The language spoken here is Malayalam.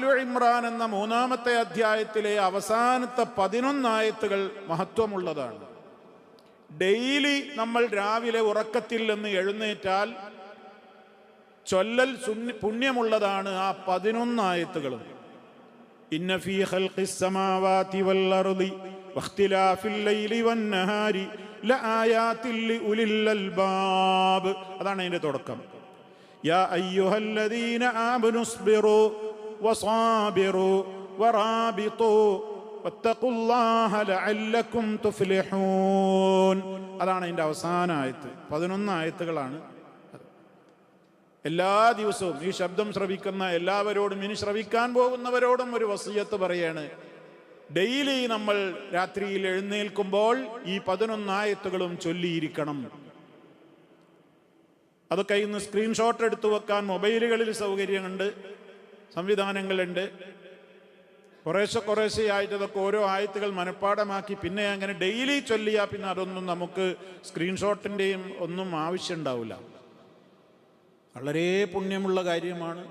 ആലു ഇമ്രാൻ എന്ന 3-ാമത്തെ അധ്യായത്തിലെ അവസാനത്തെ 11 ആയത്തുകൾ മഹത്വമുള്ളതാണ്. ഡെയിലി നമ്മൾ രാവിലെ ഉറക്കത്തിൽ നിന്ന് എഴുന്നേറ്റാൽ ചൊല്ലൽ പുണ്യമുള്ളതാണ് ആ 11 ആയത്തുകളും. ഇന്ന ഫീ ഖൽഖിസ് സമാവാതി വൽ അർളി വഖ്തിലാഫിൽ ലൈലി വന്നഹാരി ലആയാതിൽ ലിഉലിൽ അൽബാബ്. അതാണ് അതിന്റെ തുടക്കം. യാ അയ്യുഹല്ലദീന ആമനുസ്ബിറു വസാബിറു വറാബിതു വത്തഖുല്ലാഹ ലഅല്ലക്കും തുഫ്ലിഹൂൻ. അതാണ് അതിന്റെ അവസാന ആയത്ത്. 11 ആയത്തുകളാണ്. എല്ലാ ദിവസവും ഈ ശബ്ദം ശ്രവിക്കുന്ന എല്ലാവരോടും, ഇനി ശ്രവിക്കാൻ പോകുന്നവരോടും ഒരു വസിയത്ത് പറയാണ്. ഡെയിലി നമ്മൾ രാത്രിയിൽ എഴുന്നേൽക്കുമ്പോൾ ഈ 11 ആയത്തുകളും ചൊല്ലിയിരിക്കണം. അതൊക്കെ ഇന്ന് സ്ക്രീൻഷോട്ട് എടുത്തു വെക്കാൻ മൊബൈലുകളിൽ സൗകര്യമുണ്ട്, സംവിധാനങ്ങളുണ്ട്. കുറേശ്ശെയായിട്ട് അതൊക്കെ ഓരോ ആയത്തുകൾ മനഃപ്പാടമാക്കി പിന്നെ അങ്ങനെ ഡെയിലി ചൊല്ലിയാൽ പിന്നെ അതൊന്നും നമുക്ക് സ്ക്രീൻഷോട്ടിൻ്റെയും ഒന്നും ആവശ്യം ഉണ്ടാവില്ല. വളരെ പുണ്യമുള്ള കാര്യമാണ്.